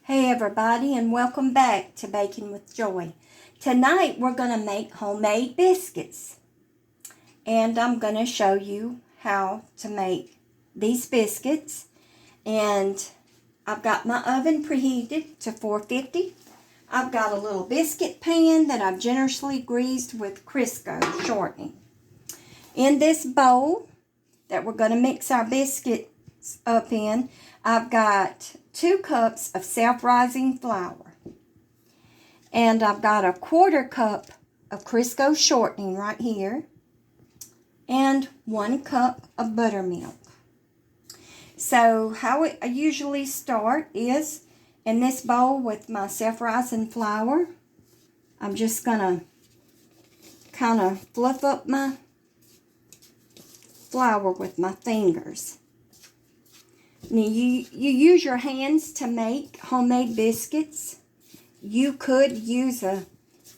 Hey everybody, and welcome back to Baking with Joy. Tonight we're going to make homemade biscuits. And I'm going to show you how to make these biscuits. And I've got my oven preheated to 450. I've got a little biscuit pan that I've generously greased with Crisco shortening. In this bowl that we're going to mix our biscuits up in, I've got 2 cups of self-rising flour. And I've got a 1/4 cup of Crisco shortening right here. And 1 cup of buttermilk. So how I usually start is in this bowl with my self-rising flour. I'm just going to kind of fluff up my flour with my fingers. Now you use your hands to make homemade biscuits. You could use a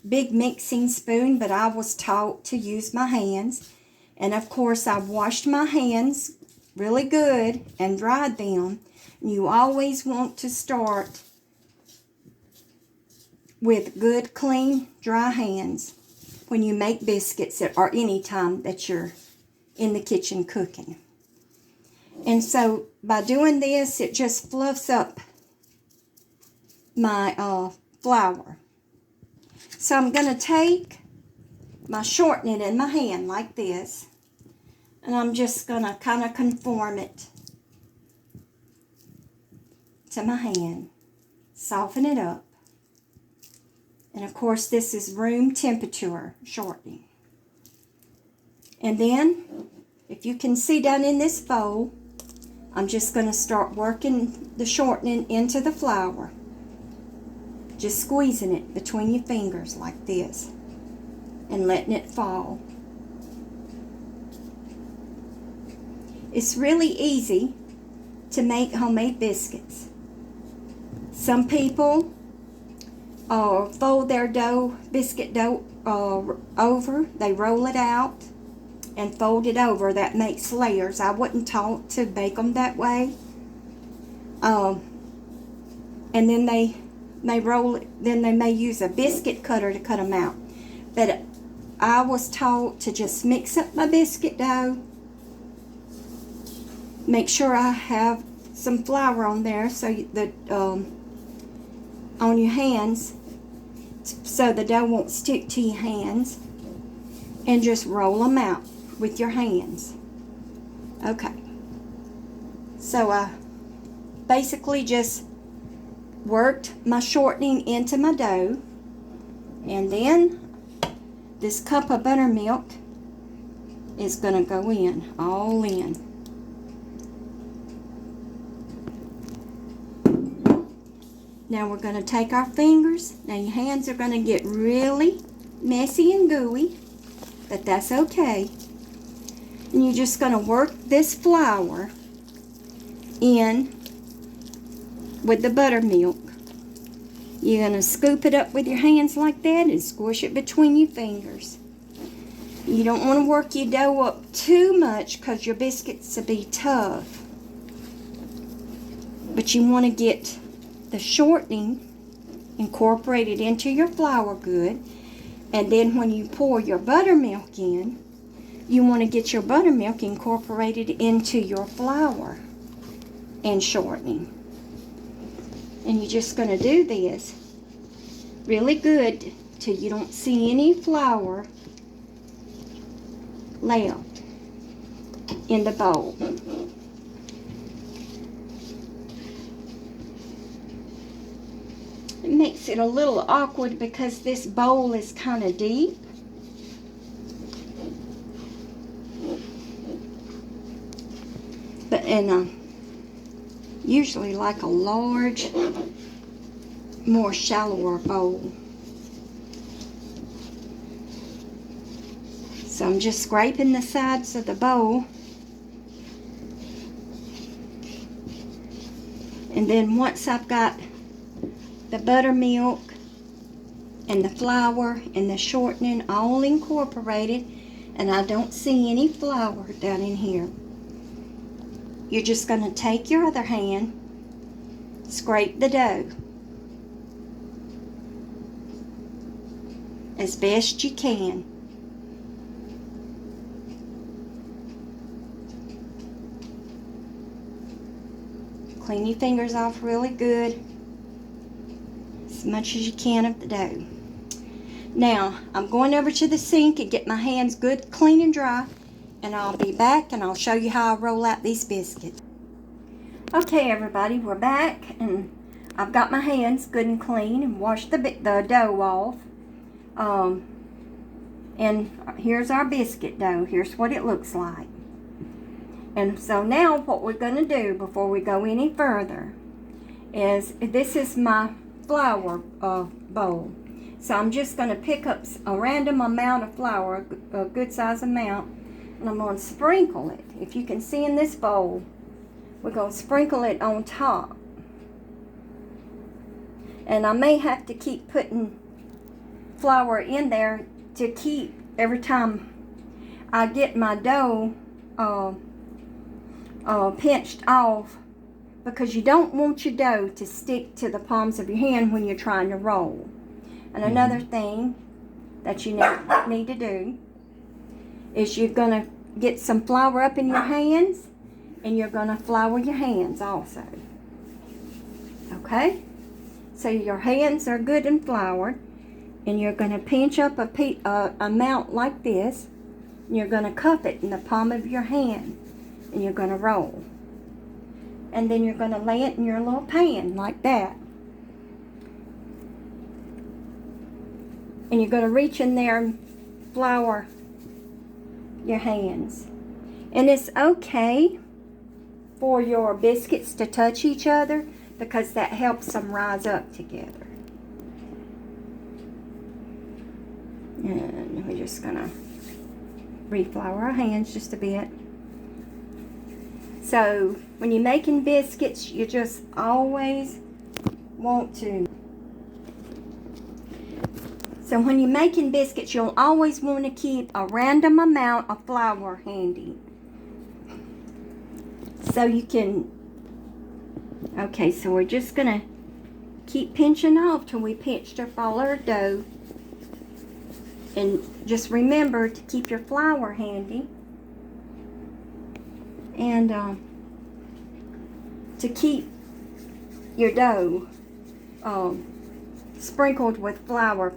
big mixing spoon, but I was taught to use my hands. And of course I've washed my hands really good and dried them. You always want to start with good, clean, dry hands when you make biscuits or any time that you're in the kitchen cooking. And so by doing this, it just fluffs up my flour. So I'm going to take my shortening in my hand like this, and I'm just going to kind of conform it to my hand, soften it up. And of course this is room temperature shortening. And then, if you can see down in this bowl, I'm just going to start working the shortening into the flour. Just squeezing it between your fingers like this and letting it fall. It's really easy to make homemade biscuits. Some people fold their biscuit dough over. They roll it out and fold it over. That makes layers. I wasn't taught to bake them that way. And then they may roll it, then they may use a biscuit cutter to cut them out. But I was taught to just mix up my biscuit dough. Make sure I have some flour on there so that on your hands, so the dough won't stick to your hands, and just roll them out with your hands. Okay, so I basically just worked my shortening into my dough, and then this cup of buttermilk is going to go in, all in. Now we're going to take our fingers. Now your hands are going to get really messy and gooey, but that's okay. And you're just going to work this flour in with the buttermilk. You're going to scoop it up with your hands like that and squish it between your fingers. You don't want to work your dough up too much because your biscuits will be tough. But you want to get the shortening incorporated into your flour good. And then when you pour your buttermilk in, you want to get your buttermilk incorporated into your flour and shortening. And you're just going to do this really good till you don't see any flour left in the bowl. It makes it a little awkward because this bowl is kind of deep. But usually like a large, more shallower bowl. So I'm just scraping the sides of the bowl. And then once I've got the buttermilk and the flour and the shortening all incorporated, and I don't see any flour down in here, you're just going to take your other hand, scrape the dough as best you can. Clean your fingers off really good, as much as you can of the dough. Now, I'm going over to the sink and get my hands good, clean, and dry, and I'll be back and I'll show you how I roll out these biscuits. Okay, everybody, we're back, and I've got my hands good and clean and washed the dough off. And here's our biscuit dough. Here's what it looks like. And so now what we're going to do before we go any further is, this is my flour bowl. So I'm just going to pick up a random amount of flour, a good size amount, and I'm going to sprinkle it. If you can see in this bowl, we're going to sprinkle it on top. And I may have to keep putting flour in there to keep, every time I get my dough pinched off, because you don't want your dough to stick to the palms of your hand when you're trying to roll. And another thing that you need to do is you're going to get some flour up in your hands, and you're going to flour your hands also. Okay? So your hands are good and floured, and you're going to pinch up a amount like this, and you're going to cup it in the palm of your hand, and you're going to roll. And then you're going to lay it in your little pan like that. And you're going to reach in there and flour your hands. And it's okay for your biscuits to touch each other, because that helps them rise up together. And we're just going to reflour our hands just a bit. So when you're making biscuits, you just always want to. So when you're making biscuits, you'll always want to keep a random amount of flour handy. So you can, okay, so we're just going to keep pinching off till we pinched up all our dough. And just remember to keep your flour handy. And to keep your dough sprinkled with flour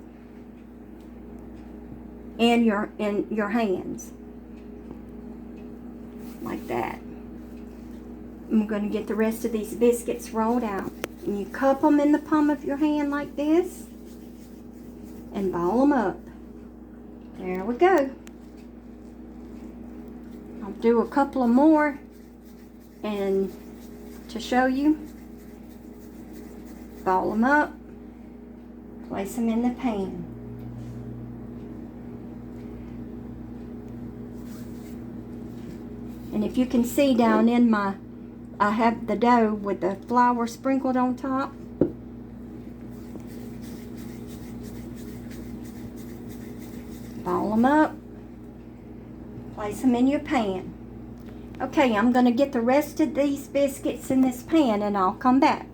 in your hands, like that. I'm going to get the rest of these biscuits rolled out, and you cup them in the palm of your hand like this, and ball them up. There we go. I'll do a couple of more, and to show you, ball them up, place them in the pan. And if you can see down in I have the dough with the flour sprinkled on top. Ball them up, place them in your pan. Okay, I'm going to get the rest of these biscuits in this pan, and I'll come back.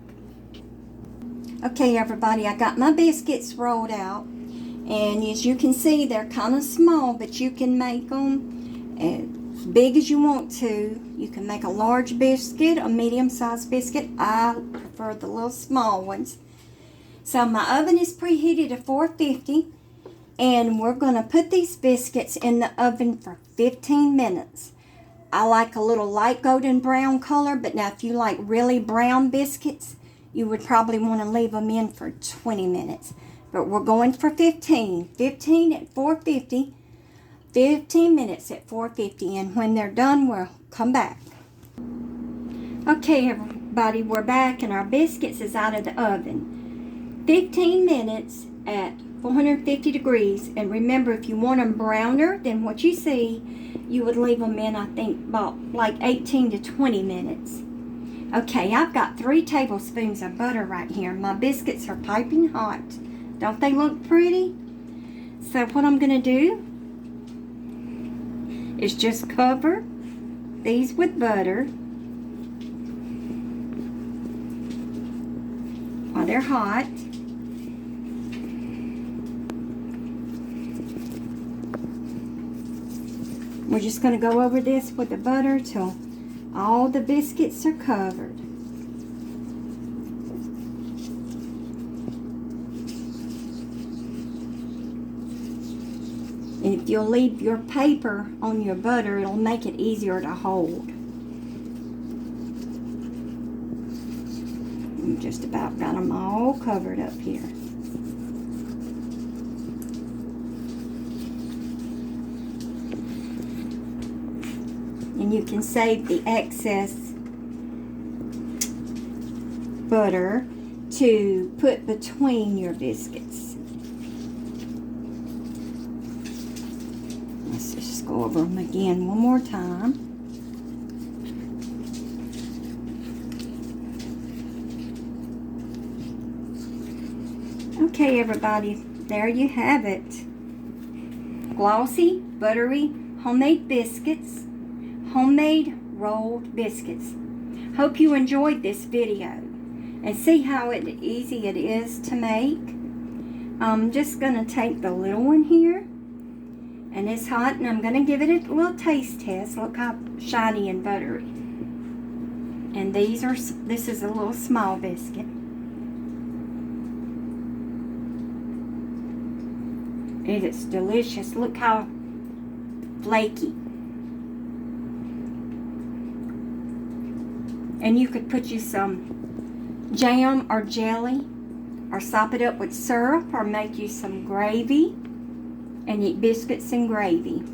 Okay, everybody, I got my biscuits rolled out, and as you can see, they're kind of small, but you can make them as big as you want to. You can make a large biscuit, a medium-sized biscuit. I prefer the little small ones. So my oven is preheated to 450, and we're going to put these biscuits in the oven for 15 minutes. I like a little light golden brown color, but now if you like really brown biscuits, you would probably want to leave them in for 20 minutes. But we're going for 15. 15 at 450. 15 minutes at 450, and when they're done, we'll come back. Okay, everybody, we're back, and our biscuits is out of the oven. 15 minutes at 450 degrees, and remember, if you want them browner than what you see, you would leave them in, I think, about like 18 to 20 minutes. Okay, I've got 3 tablespoons of butter right here. My biscuits are piping hot. Don't they look pretty? So what I'm going to do is just cover these with butter while they're hot. We're just going to go over this with the butter till all the biscuits are covered. And if you'll leave your paper on your butter, it'll make it easier to hold. We just about got them all covered up here. And you can save the excess butter to put between your biscuits. Let's just go over them again one more time. Okay, everybody, there you have it. Glossy, buttery, homemade biscuits. Homemade rolled biscuits. Hope you enjoyed this video and see how easy it is to make. I'm just going to take the little one here, and it's hot, and I'm going to give it a little taste test. Look how shiny and buttery. And this is a little small biscuit. It is delicious. Look how flaky. And you could put you some jam or jelly, or sop it up with syrup, or make you some gravy and eat biscuits and gravy.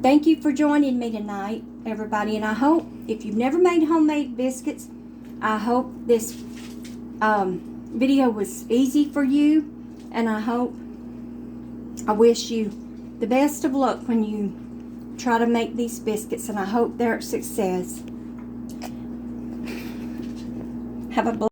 Thank you for joining me tonight, everybody, and I hope, if you've never made homemade biscuits, I hope this video was easy for you, and I wish you the best of luck when you try to make these biscuits, and I hope they're a success. Have a blessed